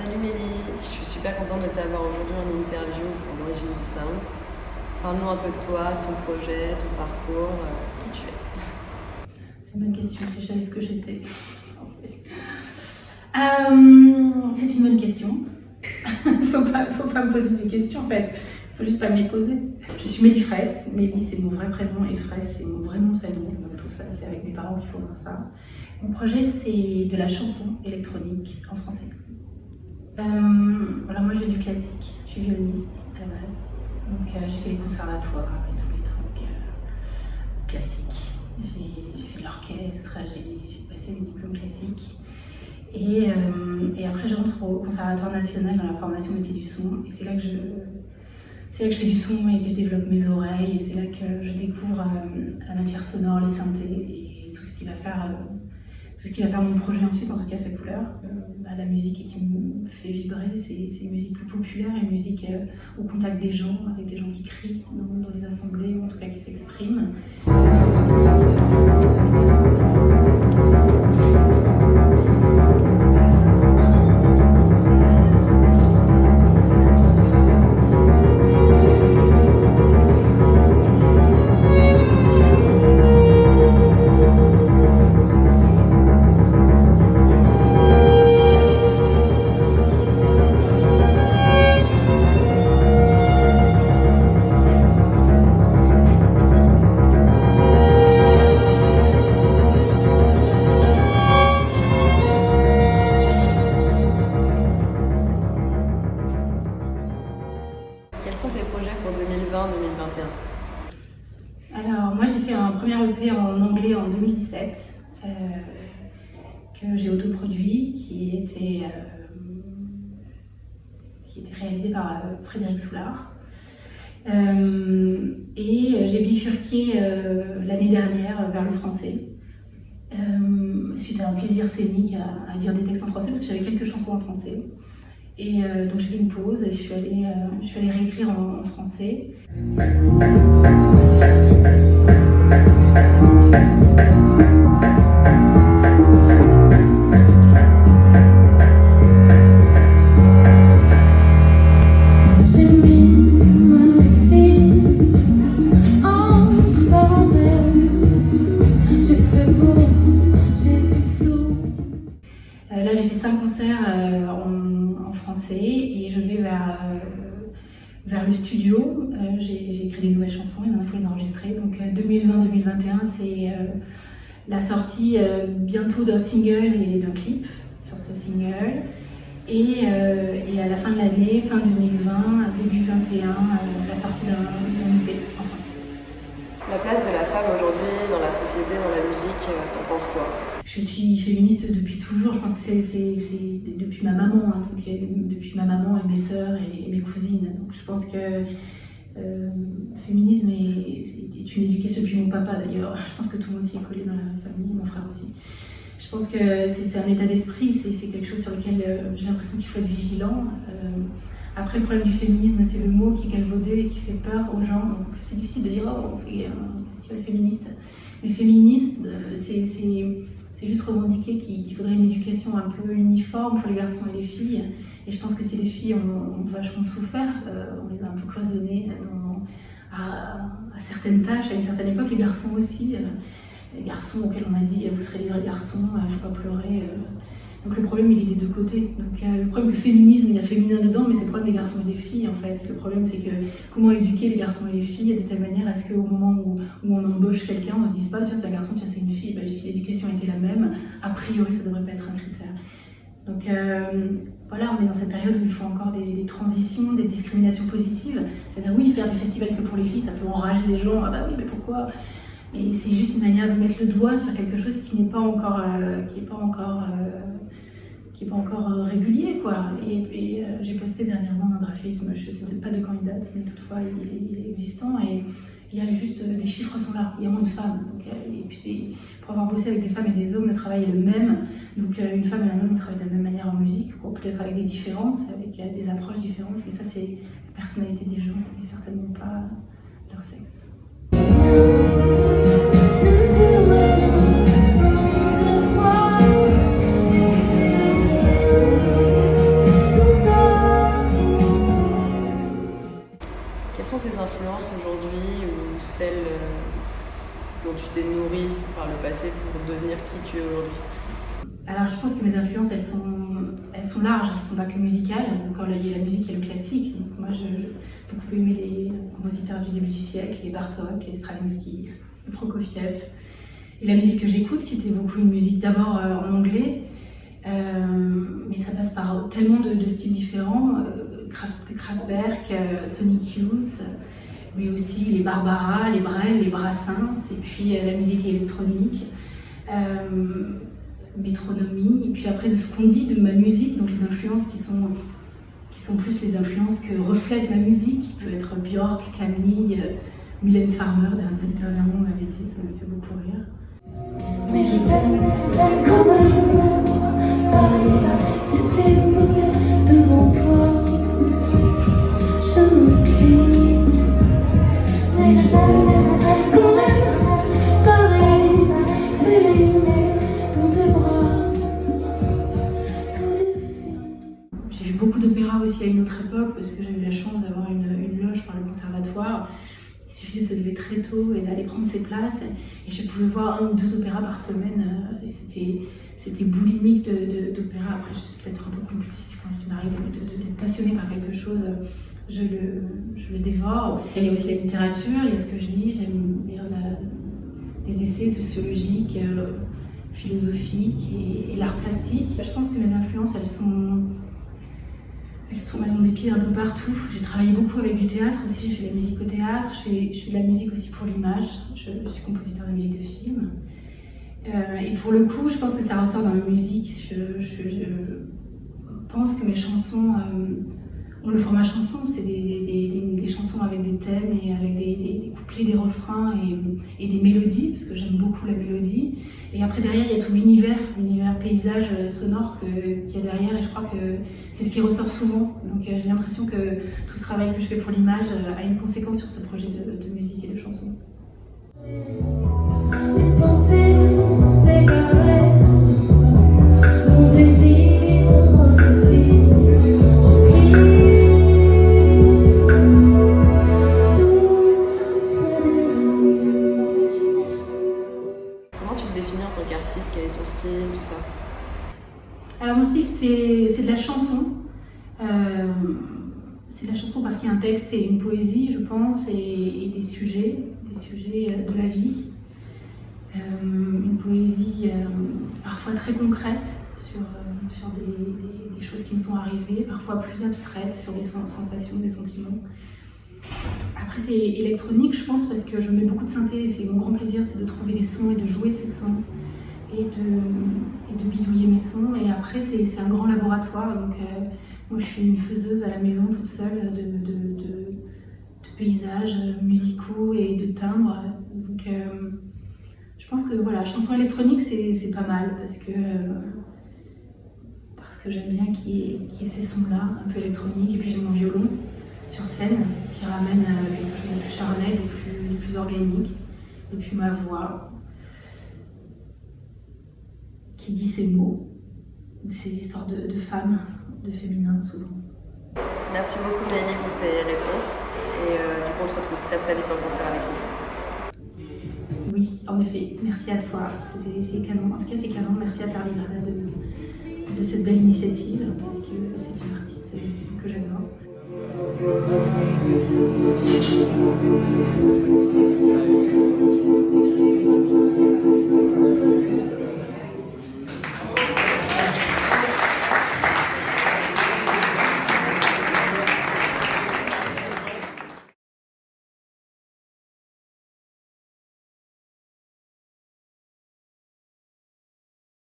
Salut Mélie, je suis super contente de t'avoir aujourd'hui en interview pour l'origine du sound. Parle-nous un peu de toi, ton projet, ton parcours, qui tu es. C'est une bonne question, si je savais ce que j'étais. C'est une bonne question. faut pas me poser des questions en fait, faut juste pas me les poser. Je suis Mélie Fraisse, Mélie c'est mon vrai prénom et Fraisse c'est mon vrai nom de famille, donc tout ça c'est avec mes parents qu'il faut voir ça. Mon projet c'est de la chanson électronique en français. Voilà, moi je fais du classique, je suis violoniste à la base, donc j'ai fait les conservatoires et tous les trucs classiques. J'ai fait de l'orchestre, j'ai passé mes diplômes classiques. Et après, je rentre au Conservatoire national dans la formation métier du son. Et c'est là que je fais du son et que je développe mes oreilles. Et c'est là que je découvre la matière sonore, les synthés et tout ce qui va faire mon projet ensuite, en tout cas sa couleur. La musique qui me fait vibrer, c'est une musique plus populaire, une musique au contact des gens, avec des gens qui crient dans les assemblées, ou en tout cas qui s'expriment. Quels sont tes projets pour 2020-2021? Alors, moi j'ai fait un premier EP en anglais en 2017 que j'ai autoproduit, qui était réalisé par Frédéric Soulard. Et j'ai bifurqué l'année dernière vers le français. Suite à un plaisir scénique à dire des textes en français, parce que j'avais quelques chansons en français. Et donc j'ai fait une pause et je suis allée réécrire en français. Là j'ai fait 5 concerts en français et je vais vers le studio. J'ai écrit des nouvelles chansons et maintenant il faut les enregistrer. Donc 2020-2021 c'est la sortie bientôt d'un single et d'un clip sur ce single. Et à la fin de l'année, fin 2020, début 2021, la sortie d'un EP en français. La place de la femme aujourd'hui dans la société, dans la musique, t'en penses quoi? Je suis féministe depuis toujours, je pense que c'est depuis ma maman, hein, donc, depuis ma maman et mes sœurs et mes cousines. Donc je pense que le féminisme est une éducation depuis mon papa d'ailleurs. Je pense que tout le monde s'y est collé dans la famille, mon frère aussi. Je pense que c'est un état d'esprit, c'est quelque chose sur lequel j'ai l'impression qu'il faut être vigilant. Après, le problème du féminisme, c'est le mot qui est galvaudé et qui fait peur aux gens. Donc c'est difficile de dire « oh, on fait un festival féministe ». Mais féministe, c'est juste revendiquer qu'il faudrait une éducation un peu uniforme pour les garçons et les filles. Et je pense que si les filles ont vachement souffert, on les a un peu cloisonnés à certaines tâches, à une certaine époque, les garçons aussi. Les garçons auxquels on a dit « vous serez des vrais garçons, il ne faut pas pleurer ». Donc le problème, il est des deux côtés. Donc le problème que féminisme, il y a féminin dedans, mais c'est le problème des garçons et des filles en fait. Le problème, c'est que comment éduquer les garçons et les filles de telle manière à ce qu'au moment où on embauche quelqu'un, on se dise pas tiens c'est un garçon, tiens c'est une fille. Ben, si l'éducation était la même, a priori ça devrait pas être un critère. Donc voilà, on est dans cette période où il faut encore des transitions, des discriminations positives. C'est-à-dire oui, faire des festivals que pour les filles, ça peut enrager les gens. Ah bah oui, mais pourquoi? Et c'est juste une manière de mettre le doigt sur quelque chose qui n'est pas encore régulier, quoi. Et j'ai posté dernièrement un graphisme, je ne sais pas de quand il date, mais toutefois il est existant et il y a juste, les chiffres sont là, il y a moins de femmes. Donc, et puis pour avoir bossé avec des femmes et des hommes, le travail est le même. Donc une femme et un homme travaillent de la même manière en musique, peut-être avec des différences, avec des approches différentes, mais ça c'est la personnalité des gens et certainement pas leur sexe. sont tes influences aujourd'hui ou celles dont tu t'es nourri par le passé pour devenir qui tu es aujourd'hui? Alors je pense que mes influences, elles sont larges, elles ne sont pas que musicales. Donc, quand il y a la musique, il y a le classique. Donc, moi, j'ai beaucoup aimé les compositeurs du début du siècle, les Bartók, les Stravinsky, les Prokofiev. Et la musique que j'écoute, qui était beaucoup une musique d'abord en anglais, mais ça passe par tellement de styles différents, Kraftwerk, Sonic Youth, mais aussi les Barbara, les Brel, les Brassens, et puis la musique électronique, métronomie, et puis après ce qu'on dit de ma musique, donc les influences qui sont plus les influences que reflète ma musique, qui peut être Björk, Camille, Mylène Farmer, dernièrement on m'avait dit, ça m'a fait beaucoup rire. Mais je t'aime quand même, pareil supplice devant toi, je m'incline. Mais je t'aime quand même, pareil, feeling dans tes bras, tout défile. J'ai vu beaucoup d'opéra aussi à une autre époque, parce que j'ai eu la chance d'avoir une loge par le conservatoire. Il suffisait de se lever très tôt et d'aller prendre ses places. Et je pouvais voir 1 ou 2 opéras par semaine. Et c'était boulimique d'opéra. Après, je suis peut-être un peu compulsive quand il m'arrive d'être passionnée par quelque chose. Je le dévore. Et il y a aussi la littérature, il y a ce que je lis. J'aime lire des essais sociologiques, philosophiques et l'art plastique. Je pense que mes influences, elles ont des pieds un peu partout. J'ai travaillé beaucoup avec du théâtre aussi, j'ai fait de la musique au théâtre, je fais de la musique aussi pour l'image, je suis compositeur de musique de film. Et pour le coup, je pense que ça ressort dans ma musique. Je pense que mes chansons ont le format chanson, c'est des chansons avec des thèmes et avec des couplets, des refrains et des mélodies, parce que j'aime beaucoup la mélodie. Et après derrière, il y a tout l'univers paysage sonore qu'il y a derrière, et je crois que c'est ce qui ressort souvent. Donc j'ai l'impression que tout ce travail que je fais pour l'image a une conséquence sur ce projet de musique et de chanson. Mes pensées s'égarent, mon désir refuse. Comment tu te définis en tant qu'artiste? Quel est ton style, tout ça? Alors mon style, c'est de la chanson. C'est de la chanson parce qu'il y a un texte et une poésie, je pense, et des sujets de la vie. Une poésie parfois très concrète sur des choses qui me sont arrivées, parfois plus abstraites sur des sensations, des sentiments. Après c'est électronique, je pense, parce que je mets beaucoup de synthé et c'est mon grand plaisir, c'est de trouver des sons et de jouer ces sons et de bidouiller mes sons. Et après c'est un grand laboratoire, donc moi je suis une faiseuse à la maison toute seule de paysages musicaux et de timbres. Donc je pense que voilà, chanson électronique c'est pas mal parce que j'aime bien qu'il y ait ces sons-là, un peu électroniques, et puis j'ai mon violon sur scène qui ramène quelque chose de plus charnel, de plus organique, et puis ma voix qui dit ces mots, ces histoires de femmes, de féminin souvent. Merci beaucoup Mélie pour tes réponses et du coup on te retrouve très très vite en concert avec nous. Oui, en effet, merci à toi, c'est canon, en tout cas c'est canon, merci à Tarligrada de cette belle initiative parce que c'est une artiste que j'adore.